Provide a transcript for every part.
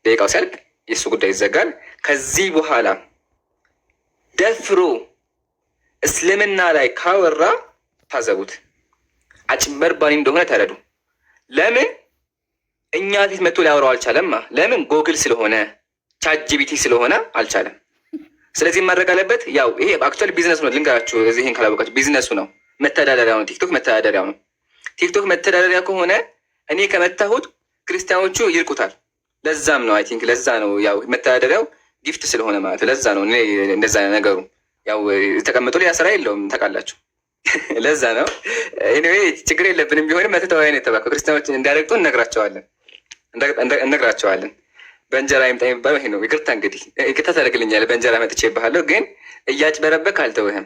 ደቂቃው ሲያልቅ የእሱ ጉዳይ ይዘጋል። ከዚህ በኋላ ደፍሮ እስልምና ላይ ካወራ ታዘቡት፣ አጭበርባሪ እንደሆነ ተረዱ። ለምን እኛ ፊት መጥቶ ሊያወራው አልቻለማ? ለምን? ጎግል ስለሆነ ቻትጂፒቲ ስለሆነ አልቻለም። ስለዚህ ማድረግ አለበት። ያው ይሄ አክቹዋሊ ቢዝነሱ ነው፣ ልንገራችሁ። እዚህ ይሄን ካላወቃችሁ ቢዝነሱ ነው፣ መተዳደሪያው ነው። ቲክቶክ መተዳደሪያው ነው። ቲክቶክ መተዳደሪያ ከሆነ እኔ ከመታሁት ክርስቲያኖቹ ይርቁታል። ለዛም ነው አይ ቲንክ ለዛ ነው ያው መተዳደሪያው ጊፍት ስለሆነ ማለት ለዛ ነው እኔ እንደዛ ነገሩ ያው ተቀምጦ ላይ ስራ የለውም ታውቃላችሁ። ለዛ ነው ኤኒዌይ ችግር የለብንም። ቢሆንም መተታወያ ነው የተባለው። ክርስቲያኖችን እንዳይረግጡ እነግራቸዋለን። በእንጀራ ይምጣ የሚባለው ይሄ ነው። ይቅርታ እንግዲህ ይቅርታ ታደርግልኛለህ። በእንጀራ መጥቼ ይባሃለሁ፣ ግን እያጭበረበክ አልተውህም።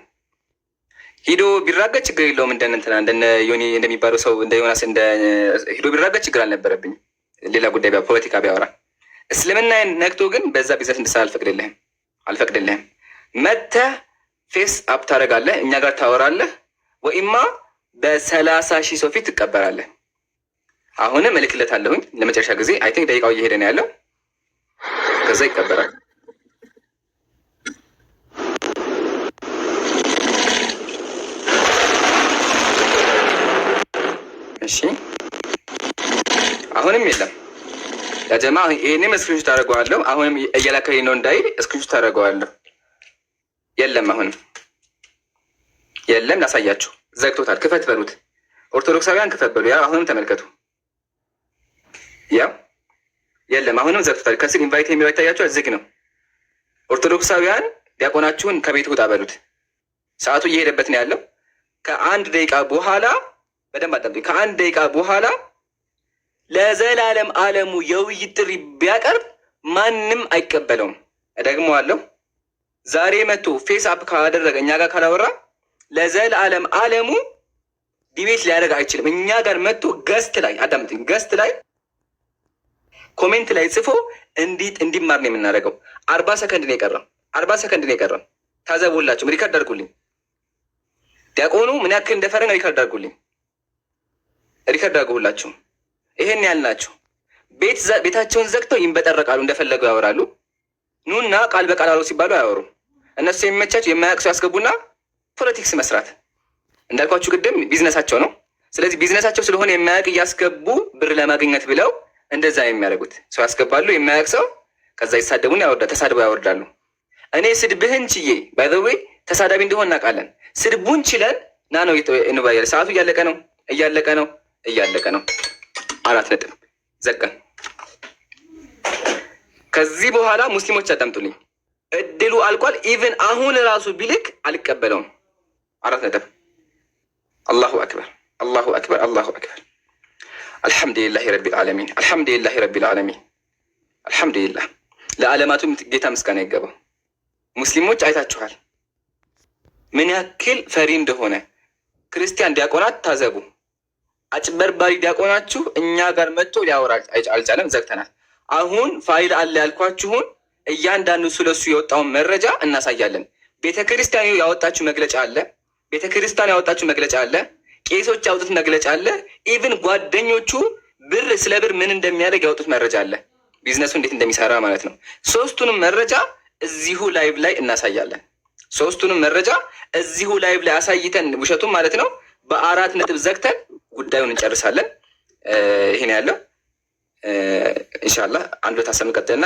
ሂዶ ቢራገጥ ችግር የለውም። እንደነ እንደነ ዮኒ እንደሚባለው ሰው እንደ ዮናስ እንደ ሂዶ ቢራገጥ ችግር አልነበረብኝም። ሌላ ጉዳይ ፖለቲካ ቢያወራ እስልምና ነክቶ ግን በዛ ቢዝነስ እንድሰራ አልፈቅድልህም። መተህ ፌስ አፕ ታደርጋለህ፣ እኛ ጋር ታወራለህ፣ ወይማ በ30,000 ሰው ፊት ትቀበላለህ። አሁንም እልክለታለሁኝ ለመጨረሻ ጊዜ። አይ ቲንክ ደቂቃው እየሄደ ነው ያለው። ከዛ ይቀበላል። እሺ አሁንም የለም ያጀማ። ይሄኔም ስክሪንሾት አደርገዋለሁ። አሁንም እየላከኝ ነው እንዳይል ስክሪንሾት አደርገዋለሁ። የለም አሁንም የለም። ላሳያችሁ። ዘግቶታል። ክፈት በሉት። ኦርቶዶክሳውያን ክፈት በሉ። ያ አሁንም ተመልከቱ። ያው የለም አሁንም ዘግቶታል። ከስር ኢንቫይት የሚለው ይታያችኋል። ዝግ ነው። ኦርቶዶክሳውያን ዲያቆናችሁን ከቤት ውጣ በሉት። ሰዓቱ እየሄደበት ነው ያለው። ከ1 ደቂቃ በኋላ በደንብ አዳምጡኝ። ከ1 ደቂቃ በኋላ ለዘላለም ዓለሙ የውይይት ጥሪ ቢያቀርብ ማንም አይቀበለውም። እደግመዋለሁ። ዛሬ መጥቶ ፌስ አፕ ካደረገ እኛ ጋር ካላወራ ለዘላለም ዓለሙ ዲቤት ሊያደርግ አይችልም። እኛ ጋር መጥቶ ገስት ላይ አዳምጡኝ፣ ገስት ላይ ኮሜንት ላይ ጽፎ እንዲማር ነው የምናደርገው። 40 ሰከንድ ነው የቀረው። 40 ሰከንድ ነው የቀረው። ታዘቡላችሁ። ሪካርድ አድርጉልኝ። ዲያቆኑ ምን ያክል እንደፈረን ሪካርድ አድርጉልኝ። ሪካርድ አድርጉላችሁ። ይሄን ያልናችሁ ቤታቸውን ዘግተው ይንበጠረቃሉ፣ እንደፈለገው ያወራሉ። ኑና ቃል በቃል አሉ ሲባሉ አያወሩም። እነሱ የሚመቻቸው የማያውቅ ሰው ያስገቡና ፖለቲክስ መስራት እንዳልኳችሁ ቅድም ቢዝነሳቸው ነው። ስለዚህ ቢዝነሳቸው ስለሆነ የማያውቅ እያስገቡ ብር ለማግኘት ብለው እንደዛ የሚያደርጉት ሰው ያስገባሉ። የማያውቅ ሰው ከዛ ይሳደቡና ተሳድበው ያወርዳሉ። እኔ ስድብህን ችዬ ባይ ዘ ዌይ ተሳዳቢ እንደሆን እናውቃለን። ስድቡን ችለን ና ነው እንባያለን። ሰዓቱ እያለቀ ነው። 4 ነጥብ ዘቀን። ከዚህ በኋላ ሙስሊሞች አዳምጡልኝ። እድሉ አልቋል። ኢቭን አሁን ራሱ ቢልክ አልቀበለውም። 4 ነጥብ። አላሁ አክበር፣ አላሁ አክበር፣ አላሁ አክበር። አልሐምዱሊላህ ረቢል ዓለሚን፣ አልሐምዱሊላህ ረቢል ዓለሚን፣ አልሐምዱሊላህ። ለዓለማቱ ጌታ ምስጋና ይገባው። ሙስሊሞች አይታችኋል ምን ያክል ፈሪ እንደሆነ። ክርስቲያን ዲያቆናት ታዘቡ። አጭበርባሪ ዲያቆናችሁ እኛ ጋር መጥቶ ሊያወራ አልቻለም። ዘግተናል። አሁን ፋይል አለ ያልኳችሁን እያንዳንዱ ስለሱ የወጣውን መረጃ እናሳያለን። ቤተክርስቲያኑ ያወጣችሁ መግለጫ አለ። ቄሶች ያወጡት መግለጫ አለ። ኢቭን ጓደኞቹ ስለ ብር ምን እንደሚያደርግ ያወጡት መረጃ አለ። ቢዝነሱ እንዴት እንደሚሰራ ማለት ነው። 3ቱንም መረጃ እዚሁ ላይቭ ላይ እናሳያለን። 3ቱንም መረጃ እዚሁ ላይቭ ላይ አሳይተን ውሸቱን ማለት ነው በ4 ነጥብ ዘግተን ጉዳዩን እንጨርሳለን። ይሄን ያለው ኢንሻአላህ አንዱ ታሰም ቀጥልና